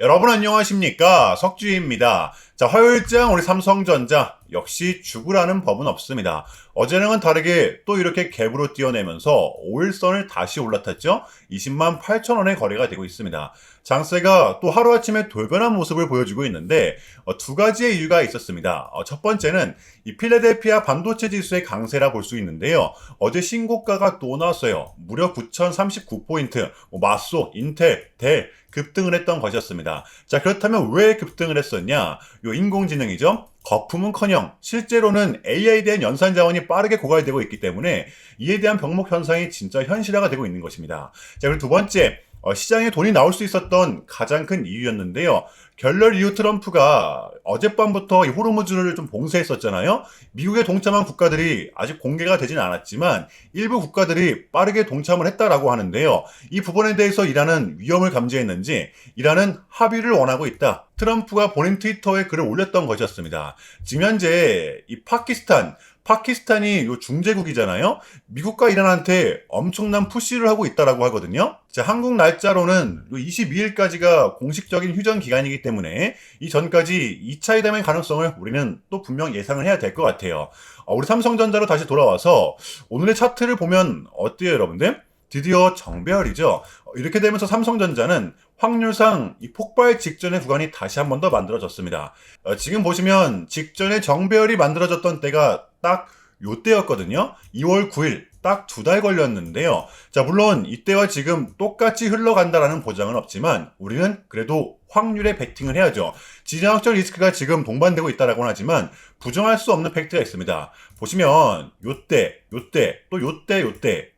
여러분 안녕하십니까? 석주희입니다. 자, 화요일장 우리 삼성전자 역시 죽으라는 법은 없습니다. 어제랑은 다르게 또 이렇게 갭으로 뛰어내면서 5일선을 다시 올라탔죠? 20만 8천 원의 거래가 되고 있습니다. 장세가 또 하루아침에 돌변한 모습을 보여주고 있는데 두 가지의 이유가 있었습니다. 첫 번째는 이 필라델피아 반도체 지수의 강세라 볼 수 있는데요. 어제 신고가가 또 나왔어요. 무려 9,039포인트, 마소, 인텔, 델 급등을 했던 것이었습니다. 자, 그렇다면 왜 급등을 했었냐? 요 인공지능이죠. 거품은커녕 실제로는 AI에 대한 연산 자원이 빠르게 고갈되고 있기 때문에 이에 대한 병목 현상이 진짜 현실화가 되고 있는 것입니다. 자, 그리고 두 번째, 시장에 돈이 나올 수 있었던 가장 큰 이유였는데요. 결렬 이후 트럼프가 어젯밤부터 이 호르무즈를 좀 봉쇄했었잖아요. 미국에 동참한 국가들이 아직 공개가 되진 않았지만 일부 국가들이 빠르게 동참을 했다라고 하는데요. 이 부분에 대해서 이란은 위험을 감지했는지 이란은 합의를 원하고 있다. 트럼프가 본인 트위터에 글을 올렸던 것이었습니다. 지금 현재 이 파키스탄이 요 중재국이잖아요. 미국과 이란한테 엄청난 푸시를 하고 있다라고 하거든요. 자, 한국 날짜로는 22일까지가 공식적인 휴전 기간이기 때문에 이 전까지 2차 회담의 가능성을 우리는 또 분명 예상을 해야 될 것 같아요. 우리 삼성전자로 다시 돌아와서 오늘의 차트를 보면 어때요, 여러분들? 드디어 정배열이죠. 이렇게 되면서 삼성전자는 확률상 이 폭발 직전의 구간이 다시 한 번 더 만들어졌습니다. 지금 보시면 직전에 정배열이 만들어졌던 때가 딱 요때였거든요. 2월 9일 딱 2달 걸렸는데요. 자, 물론 이때와 지금 똑같이 흘러간다라는 보장은 없지만 우리는 그래도 확률에 베팅을 해야죠. 지정학적 리스크가 지금 동반되고 있다라고는 하지만 부정할 수 없는 팩트가 있습니다. 보시면 요때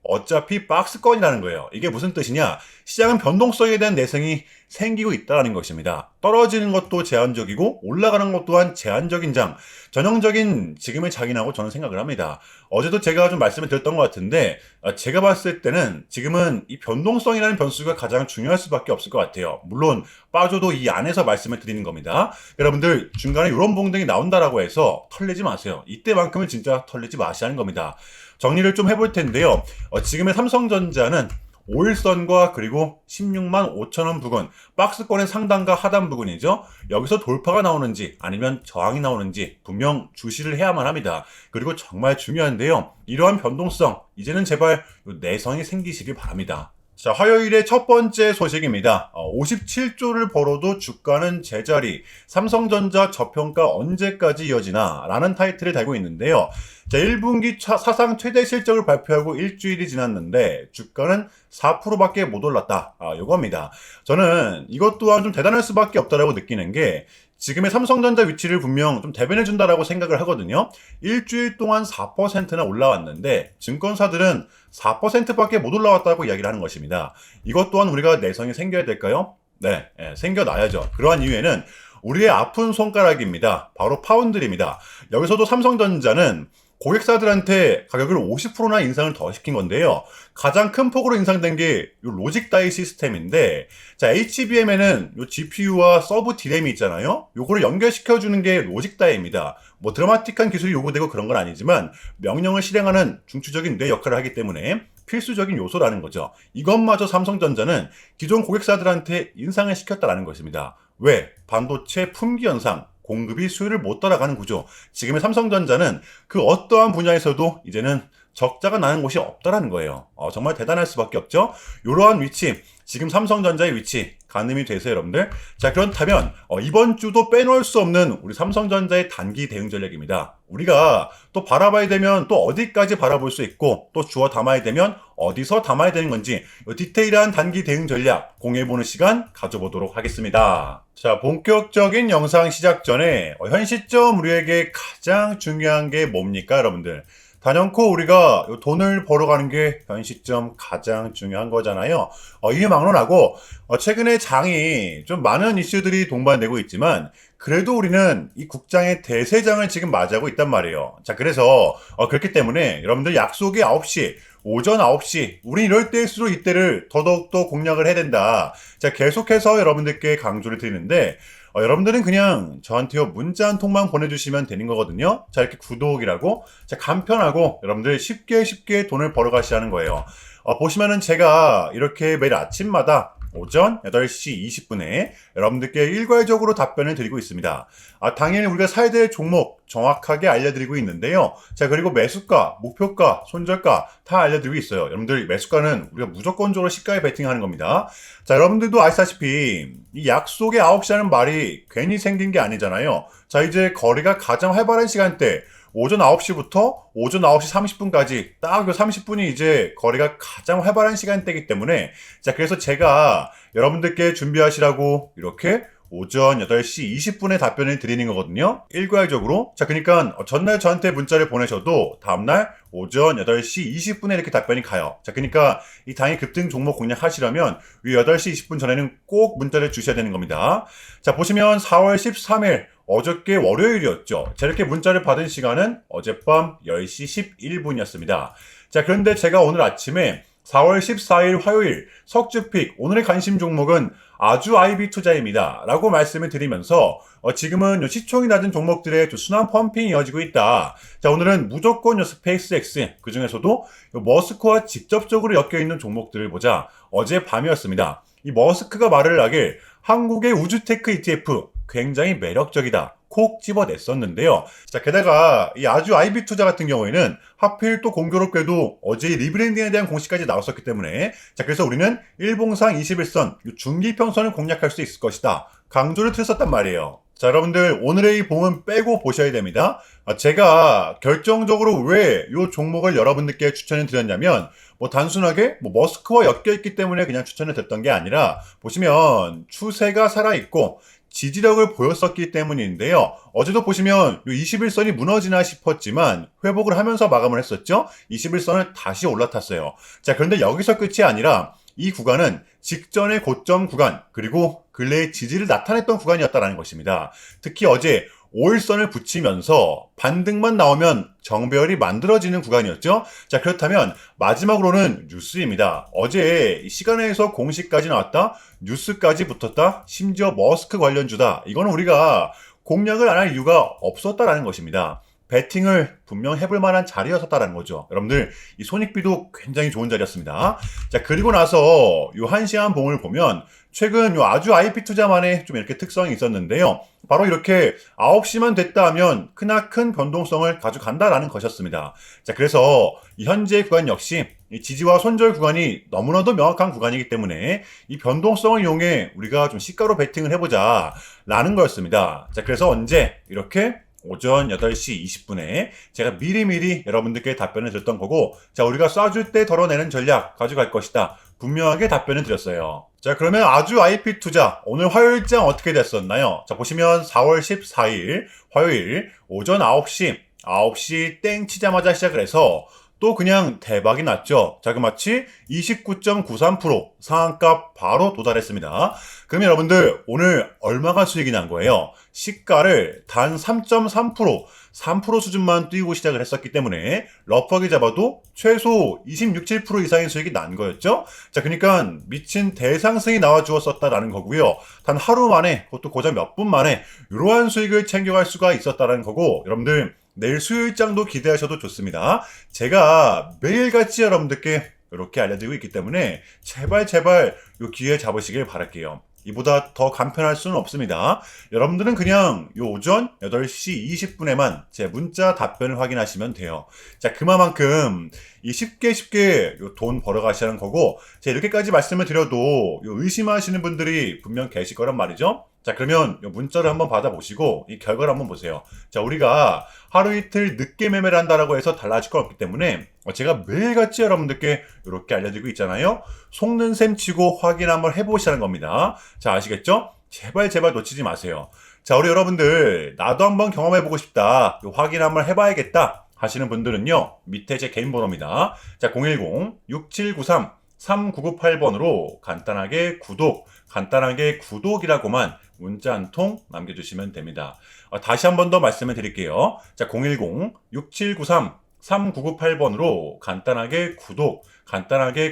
어차피 박스권이라는 거예요. 이게 무슨 뜻이냐? 시장은 변동성에 대한 내성이 생기고 있다는 것입니다. 떨어지는 것도 제한적이고 올라가는 것 또한 제한적인 장. 전형적인 지금의 장이라고 저는 생각을 합니다. 어제도 제가 좀 말씀을 드렸던 것 같은데 제가 봤을 때는 지금은 이 변동성이라는 변수가 가장 중요할 수밖에 없을 것 같아요. 물론 빠져도 이 안에서 말씀을 드리는 겁니다. 여러분들 중간에 이런 봉등이 나온다라고 해서 털리지 마세요. 이때만큼은 진짜 털리지 마시라는 겁니다. 정리를 좀 해볼 텐데요. 지금의 삼성전자는 5일선과 그리고 16만 5천 원 부근, 박스권의 상단과 하단 부근이죠. 여기서 돌파가 나오는지 아니면 저항이 나오는지 분명 주시를 해야만 합니다. 그리고 정말 중요한데요. 이러한 변동성, 이제는 제발 내성이 생기시길 바랍니다. 자, 화요일의 첫 번째 소식입니다. 57조를 벌어도 주가는 제자리, 삼성전자 저평가 언제까지 이어지나? 라는 타이틀을 달고 있는데요. 자, 1분기 사상 최대 실적을 발표하고 일주일이 지났는데 주가는 4%밖에 못 올랐다. 요겁니다. 저는 이것 또한 좀 대단할 수밖에 없다라고 느끼는 게 지금의 삼성전자 위치를 분명 좀 대변해준다라고 생각을 하거든요. 일주일 동안 4%나 올라왔는데 증권사들은 4%밖에 못 올라왔다고 이야기를 하는 것입니다. 이것 또한 우리가 내성이 생겨야 될까요? 네, 생겨나야죠. 그러한 이유에는 우리의 아픈 손가락입니다. 바로 파운드입니다. 여기서도 삼성전자는 고객사들한테 가격을 50%나 인상을 더 시킨 건데요. 가장 큰 폭으로 인상된 게 요 로직 다이 시스템인데, 자, HBM에는 요 GPU와 서브 D램이 있잖아요. 요거를 연결시켜주는 게 로직 다이입니다. 뭐 드라마틱한 기술이 요구되고 그런 건 아니지만 명령을 실행하는 중추적인 뇌 역할을 하기 때문에 필수적인 요소라는 거죠. 이것마저 삼성전자는 기존 고객사들한테 인상을 시켰다라는 것입니다. 왜? 반도체 품귀 현상. 공급이 수요를 못 따라가는 구조. 지금의 삼성전자는 그 어떠한 분야에서도 이제는 적자가 나는 곳이 없다라는 거예요. 정말 대단할 수밖에 없죠. 이러한 위치, 지금 삼성전자의 위치 가늠이 되세요, 여러분들. 자, 그렇다면 이번 주도 빼놓을 수 없는 우리 삼성전자의 단기 대응 전략입니다. 우리가 또 바라봐야 되면 또 어디까지 바라볼 수 있고 또 주워 담아야 되면 어디서 담아야 되는 건지 디테일한 단기 대응 전략 공유해보는 시간 가져보도록 하겠습니다. 자, 본격적인 영상 시작 전에 현 시점 우리에게 가장 중요한 게 뭡니까, 여러분들? 단연코 우리가 돈을 벌어가는 게 현 시점 가장 중요한 거잖아요. 이에 막론하고 최근에 장이 좀 많은 이슈들이 동반되고 있지만 그래도 우리는 이 국장의 대세장을 지금 맞이하고 있단 말이에요. 자, 그래서 그렇기 때문에 여러분들 약속이 9시, 오전 9시, 우리 이럴 때일수록 이때를 더더욱더 공략을 해야 된다. 자, 계속해서 여러분들께 강조를 드리는데 여러분들은 그냥 저한테요 문자 한 통만 보내주시면 되는 거거든요. 자, 이렇게 구독이라고 자, 간편하고 여러분들 쉽게 돈을 벌어가시라는 거예요. 보시면은 제가 이렇게 매일 아침마다 오전 8시 20분에 여러분들께 일괄적으로 답변을 드리고 있습니다. 당연히 우리가 사야 될 종목 정확하게 알려드리고 있는데요. 자, 그리고 매수가, 목표가, 손절가 다 알려드리고 있어요. 여러분들 매수가는 우리가 무조건적으로 시가에 베팅하는 겁니다. 자, 여러분들도 아시다시피 이 약속의 9시라는 말이 괜히 생긴 게 아니잖아요. 자, 이제 거래가 가장 활발한 시간대 오전 9시부터 오전 9시 30분까지 딱 그 30분이 이제 거래가 가장 활발한 시간대이기 때문에 자, 그래서 제가 여러분들께 준비하시라고 이렇게 오전 8시 20분에 답변을 드리는 거거든요. 일괄적으로. 자, 그러니까 전날 저한테 문자를 보내셔도 다음날 오전 8시 20분에 이렇게 답변이 가요. 자, 그러니까 이 당일 급등 종목 공략하시려면 이 8시 20분 전에는 꼭 문자를 주셔야 되는 겁니다. 자, 보시면 4월 13일 어저께 월요일이었죠. 자, 이렇게 문자를 받은 시간은 어젯밤 10시 11분이었습니다. 자, 그런데 제가 오늘 아침에 4월 14일 화요일 석주픽 오늘의 관심 종목은 아주 IB 투자입니다 라고 말씀을 드리면서 지금은 시총이 낮은 종목들의 순환 펌핑이 이어지고 있다. 자, 오늘은 무조건 스페이스X 그 중에서도 머스크와 직접적으로 엮여있는 종목들을 보자. 어제 밤이었습니다. 이 머스크가 말을 하길 한국의 우주테크 ETF 굉장히 매력적이다. 콕 집어냈었는데요. 자, 게다가 이 아주 IB 투자 같은 경우에는 하필 또 공교롭게도 어제 리브랜딩에 대한 공시까지 나왔었기 때문에 자, 그래서 우리는 일봉상 21선 중기평선을 공략할 수 있을 것이다. 강조를 드렸었단 말이에요. 자, 여러분들 오늘의 이 봉은 빼고 보셔야 됩니다. 제가 결정적으로 왜 이 종목을 여러분들께 추천을 드렸냐면 단순하게 머스크와 엮여있기 때문에 그냥 추천을 드렸던 게 아니라 보시면 추세가 살아있고 지지력을 보였었기 때문인데요. 어제도 보시면 21선이 무너지나 싶었지만 회복을 하면서 마감을 했었죠. 21선을 다시 올라탔어요. 자, 그런데 여기서 끝이 아니라 이 구간은 직전의 고점 구간 그리고 근래의 지지를 나타냈던 구간이었다는 것입니다. 특히 어제 5일선을 붙이면서 반등만 나오면 정배열이 만들어지는 구간이었죠. 자, 그렇다면 마지막으로는 뉴스입니다. 어제 시간에서 공시까지 나왔다. 뉴스까지 붙었다. 심지어 머스크 관련주다. 이거는 우리가 공략을 안 할 이유가 없었다라는 것입니다. 배팅을 분명 해볼 만한 자리였었다는 거죠. 여러분들 이 손익비도 굉장히 좋은 자리였습니다. 자, 그리고 나서 요 1시간 봉을 보면 최근 요 아주 IP 투자만의 좀 이렇게 특성이 있었는데요. 바로 이렇게 9시만 됐다 하면 크나큰 변동성을 가져간다라는 것이었습니다. 자, 그래서 이 현재 구간 역시 이 지지와 손절 구간이 너무나도 명확한 구간이기 때문에 이 변동성을 이용해 우리가 좀 시가로 베팅을 해보자 라는 거였습니다. 자, 그래서 언제 이렇게 오전 8시 20분에 제가 미리미리 여러분들께 답변을 드렸던 거고 자, 우리가 쏴줄 때 덜어내는 전략 가져갈 것이다. 분명하게 답변을 드렸어요. 자, 그러면 아주 IP 투자 오늘 화요일장 어떻게 됐었나요? 자, 보시면 4월 14일 화요일 오전 9시 땡 치자마자 시작을 해서 또 그냥 대박이 났죠. 자, 그 마치 29.93% 상한가 바로 도달했습니다. 그러면 여러분들 오늘 얼마가 수익이 난 거예요? 시가를 단 3.3%, 3% 수준만 뛰고 시작을 했었기 때문에 러프하게 잡아도 최소 26, 7% 이상의 수익이 난 거였죠. 자, 그러니까 미친 대상승이 나와 주었었다라는 거고요. 단 하루 만에, 그것도 고작 몇 분 만에 이러한 수익을 챙겨갈 수가 있었다라는 거고, 여러분들 내일 수요일장도 기대하셔도 좋습니다. 제가 매일같이 여러분들께 이렇게 알려드리고 있기 때문에 제발 요 기회 잡으시길 바랄게요. 이보다 더 간편할 수는 없습니다. 여러분들은 그냥 요 오전 8시 20분에만 제 문자 답변을 확인하시면 돼요. 자, 그만큼 이 쉽게 요 돈 벌어 가시라는 거고, 제가 이렇게까지 말씀을 드려도 요 의심하시는 분들이 분명 계실 거란 말이죠. 자, 그러면 요 문자를 한번 받아보시고 이 결과를 한번 보세요. 자, 우리가 하루 이틀 늦게 매매를 한다라고 해서 달라질 건 없기 때문에 제가 매일같이 여러분들께 이렇게 알려드리고 있잖아요. 속는 셈 치고 확인 한번 해보시라는 겁니다. 자, 아시겠죠? 제발 놓치지 마세요. 자, 우리 여러분들 나도 한번 경험해보고 싶다, 확인 한번 해봐야겠다 하시는 분들은요, 밑에 제 개인 번호입니다. 자, 010-6793-3998번으로 간단하게 구독이라고만 문자 한 통 남겨주시면 됩니다. 다시 한 번 더 말씀을 드릴게요. 자, 010-6793-3998번으로 간단하게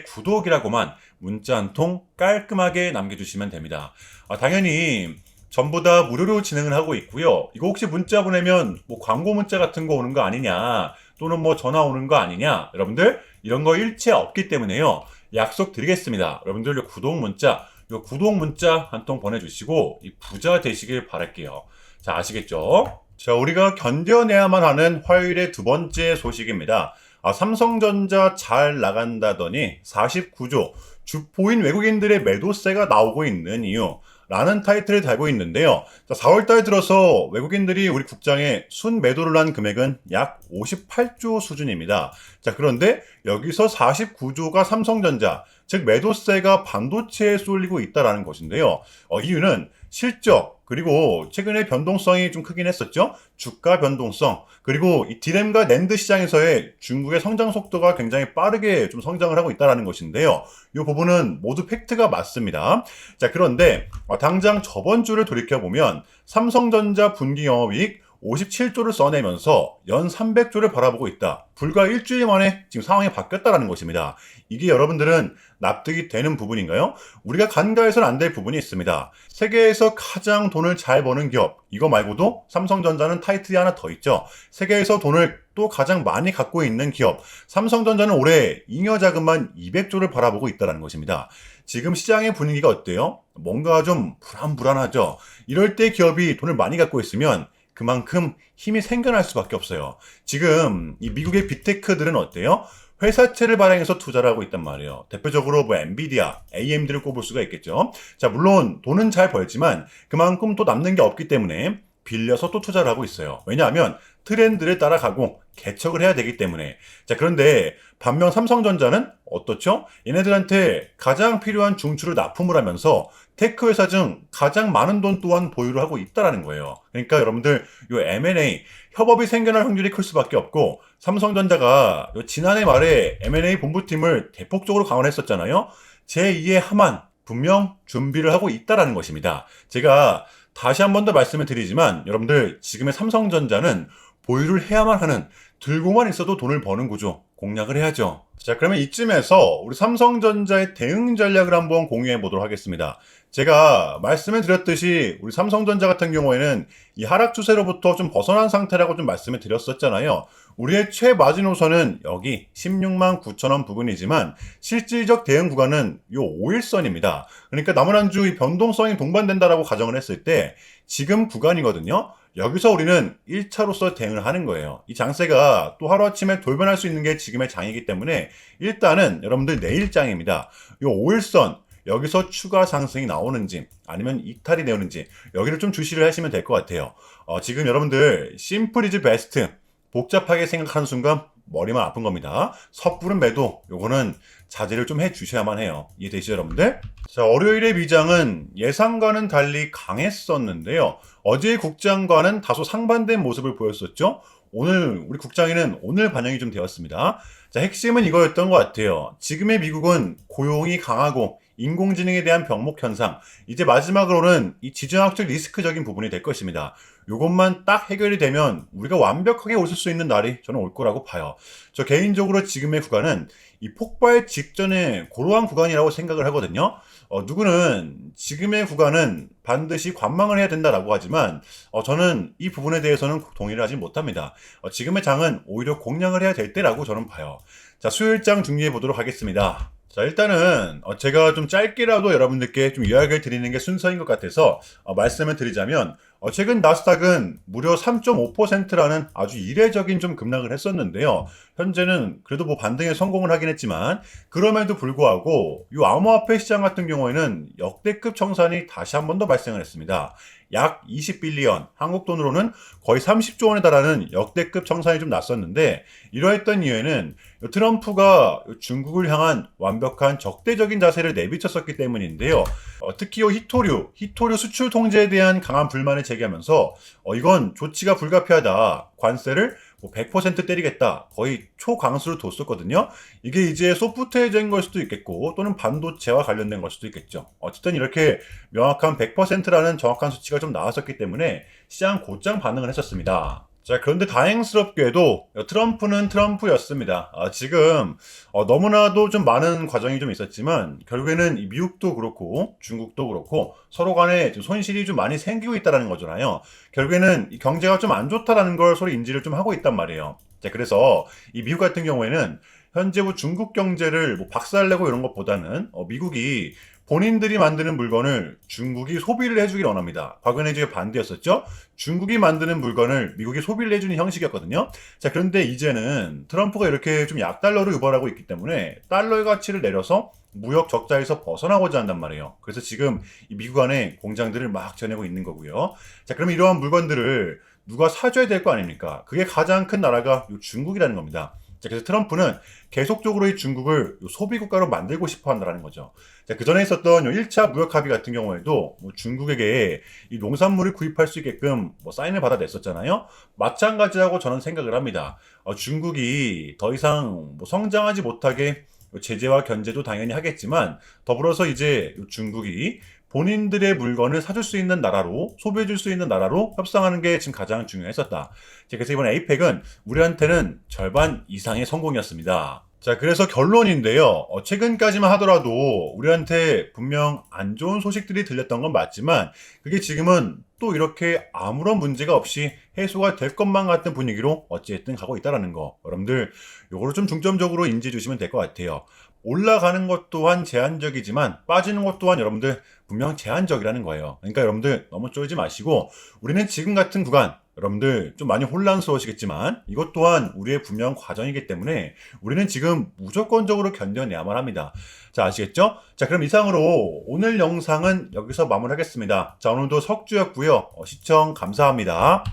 구독이라고만 문자 한 통 깔끔하게 남겨주시면 됩니다. 당연히 전부 다 무료로 진행을 하고 있고요. 이거 혹시 문자 보내면 광고 문자 같은 거 오는 거 아니냐, 또는 전화 오는 거 아니냐, 여러분들 이런 거 일체 없기 때문에요. 약속 드리겠습니다. 여러분들 구독 문자 요 구독 문자 한 통 보내주시고 이 부자 되시길 바랄게요. 자, 아시겠죠? 자, 우리가 견뎌내야만 하는 화요일의 두 번째 소식입니다. 삼성전자 잘 나간다더니 49조 주포인 외국인들의 매도세가 나오고 있는 이유 라는 타이틀을 달고 있는데요. 자, 4월달 들어서 외국인들이 우리 국장에 순매도를 한 금액은 약 58조 수준입니다. 자, 그런데 여기서 49조가 삼성전자, 즉 매도세가 반도체에 쏠리고 있다는 것인데요. 이유는 실적, 그리고 최근에 변동성이 좀 크긴 했었죠. 주가 변동성, 그리고 이 디램과 낸드 시장에서의 중국의 성장 속도가 굉장히 빠르게 좀 성장을 하고 있다는 것인데요. 이 부분은 모두 팩트가 맞습니다. 자, 그런데 당장 저번 주를 돌이켜보면 삼성전자 분기 영업이익 57조를 써내면서 연 300조를 바라보고 있다. 불과 일주일 만에 지금 상황이 바뀌었다는 것입니다. 이게 여러분들은 납득이 되는 부분인가요? 우리가 간과해서는 안 될 부분이 있습니다. 세계에서 가장 돈을 잘 버는 기업, 이거 말고도 삼성전자는 타이틀이 하나 더 있죠. 세계에서 돈을 또 가장 많이 갖고 있는 기업, 삼성전자는 올해 잉여 자금만 200조를 바라보고 있다는 것입니다. 지금 시장의 분위기가 어때요? 뭔가 좀 불안불안하죠. 이럴 때 기업이 돈을 많이 갖고 있으면 그만큼 힘이 생겨날 수밖에 없어요. 지금 이 미국의 빅테크들은 어때요? 회사채를 발행해서 투자를 하고 있단 말이에요. 대표적으로 뭐 엔비디아, AMD를 꼽을 수가 있겠죠. 자, 물론 돈은 잘 벌지만 그만큼 또 남는 게 없기 때문에 빌려서 또 투자를 하고 있어요. 왜냐하면 트렌드를 따라가고 개척을 해야 되기 때문에. 자, 그런데 반면 삼성전자는 어떻죠? 얘네들한테 가장 필요한 중추를 납품을 하면서 테크 회사 중 가장 많은 돈 또한 보유를 하고 있다라는 거예요. 그러니까 여러분들 요 M&A 협업이 생겨날 확률이 클 수밖에 없고, 삼성전자가 요 지난해 말에 M&A 본부팀을 대폭적으로 강화했었잖아요. 제2의 하만 분명 준비를 하고 있다라는 것입니다. 제가 다시 한 번 더 말씀을 드리지만 여러분들 지금의 삼성전자는 보유를 해야만 하는, 들고만 있어도 돈을 버는 구조 공략을 해야죠. 자, 그러면 이쯤에서 우리 삼성전자의 대응 전략을 한번 공유해 보도록 하겠습니다. 제가 말씀을 드렸듯이 우리 삼성전자 같은 경우에는 이 하락 추세로부터 좀 벗어난 상태라고 좀 말씀을 드렸었잖아요. 우리의 최마지노선은 여기 16만 9천 원 부근이지만 실질적 대응 구간은 요 5일선입니다. 그러니까 남은 한 주 이 변동성이 동반된다라고 가정을 했을 때 지금 구간이거든요. 여기서 우리는 1차로서 대응을 하는 거예요. 이 장세가 또 하루아침에 돌변할 수 있는 게 지금의 장이기 때문에 일단은 여러분들 내일 장입니다. 이 5일선 여기서 추가 상승이 나오는지 아니면 이탈이 되는지 여기를 좀 주시를 하시면 될 것 같아요. 지금 여러분들 심플 이즈 베스트 복잡하게 생각하는 순간 머리만 아픈 겁니다. 섣부른 매도 요거는 자제를 좀 해주셔야만 해요. 이해되시죠 여러분들? 자, 월요일의 미장은 예상과는 달리 강했었는데요. 어제의 국장과는 다소 상반된 모습을 보였었죠. 오늘 우리 국장에는 오늘 반영이 좀 되었습니다. 자, 핵심은 이거였던 것 같아요. 지금의 미국은 고용이 강하고 인공지능에 대한 병목 현상, 이제 마지막으로는 이 지정학적 리스크적인 부분이 될 것입니다. 요것만 딱 해결이 되면 우리가 완벽하게 웃을 수 있는 날이 저는 올 거라고 봐요. 저 개인적으로 지금의 구간은 이 폭발 직전에 고러한 구간이라고 생각을 하거든요. 누구는 지금의 구간은 반드시 관망을 해야 된다라고 하지만 저는 이 부분에 대해서는 동의를 하지 못합니다. 지금의 장은 오히려 공략을 해야 될 때라고 저는 봐요. 자, 수요일장 준비해 보도록 하겠습니다. 자, 일단은 제가 좀 짧게라도 여러분들께 좀 이야기를 드리는 게 순서인 것 같아서 말씀을 드리자면 최근 나스닥은 무려 3.5%라는 아주 이례적인 좀 급락을 했었는데요. 현재는 그래도 뭐 반등에 성공을 하긴 했지만 그럼에도 불구하고 이 암호화폐 시장 같은 경우에는 역대급 청산이 다시 한 번 더 발생을 했습니다. 약 20빌리언, 한국 돈으로는 거의 30조 원에 달하는 역대급 청산이 좀 났었는데, 이러했던 이유에는 트럼프가 중국을 향한 완벽한 적대적인 자세를 내비쳤었기 때문인데요. 특히 히토류 수출 통제에 대한 강한 불만을 제기하면서 이건 조치가 불가피하다, 관세를 100% 때리겠다, 거의 초강수를 뒀었거든요. 이게 이제 소프트웨어적인 걸 수도 있겠고 또는 반도체와 관련된 걸 수도 있겠죠. 어쨌든 이렇게 명확한 100%라는 정확한 수치가 좀 나왔었기 때문에 시장 곧장 반응을 했었습니다. 자, 그런데 다행스럽게도 트럼프는 트럼프였습니다. 지금 너무나도 좀 많은 과정이 좀 있었지만 결국에는 이 미국도 그렇고 중국도 그렇고 서로 간에 좀 손실이 좀 많이 생기고 있다는 거잖아요. 결국에는 이 경제가 좀 안 좋다라는 걸 서로 인지를 좀 하고 있단 말이에요. 자, 그래서 이 미국 같은 경우에는 현재 뭐 중국 경제를 뭐 박살내고 이런 것보다는 미국이 본인들이 만드는 물건을 중국이 소비를 해주길 원합니다. 과거에는 이제 반대였었죠. 중국이 만드는 물건을 미국이 소비를 해주는 형식이었거든요. 자, 그런데 이제는 트럼프가 이렇게 좀 약달러로 유발하고 있기 때문에 달러의 가치를 내려서 무역 적자에서 벗어나고자 한단 말이에요. 그래서 지금 이 미국 안에 공장들을 막 지어내고 있는 거고요. 자, 그럼 이러한 물건들을 누가 사줘야 될 거 아닙니까? 그게 가장 큰 나라가 요 중국이라는 겁니다. 자, 그래서 트럼프는 계속적으로 이 중국을 소비 국가로 만들고 싶어 한다는 거죠. 자, 그 전에 있었던 1차 무역 합의 같은 경우에도 뭐 중국에게 이 농산물을 구입할 수 있게끔 뭐 사인을 받아냈었잖아요. 마찬가지라고 저는 생각을 합니다. 중국이 더 이상 뭐 성장하지 못하게 제재와 견제도 당연히 하겠지만 더불어서 이제 중국이 본인들의 물건을 사줄 수 있는 나라로 소비해줄 수 있는 나라로 협상하는 게 지금 가장 중요했었다. 그래서 이번 에이펙은 우리한테는 절반 이상의 성공이었습니다. 자, 그래서 결론인데요. 최근까지만 하더라도 우리한테 분명 안 좋은 소식들이 들렸던 건 맞지만 그게 지금은 또 이렇게 아무런 문제가 없이 해소가 될 것만 같은 분위기로 어찌됐든 가고 있다는 거. 여러분들 요거를 좀 중점적으로 인지해 주시면 될 것 같아요. 올라가는 것 또한 제한적이지만 빠지는 것 또한 여러분들 분명 제한적이라는 거예요. 그러니까 여러분들 너무 쫄지 마시고 우리는 지금 같은 구간 여러분들 좀 많이 혼란스러우시겠지만 이것 또한 우리의 분명 과정이기 때문에 우리는 지금 무조건적으로 견뎌내야만 합니다. 자, 아시겠죠? 자, 그럼 이상으로 오늘 영상은 여기서 마무리하겠습니다. 자, 오늘도 석주였고요. 시청 감사합니다.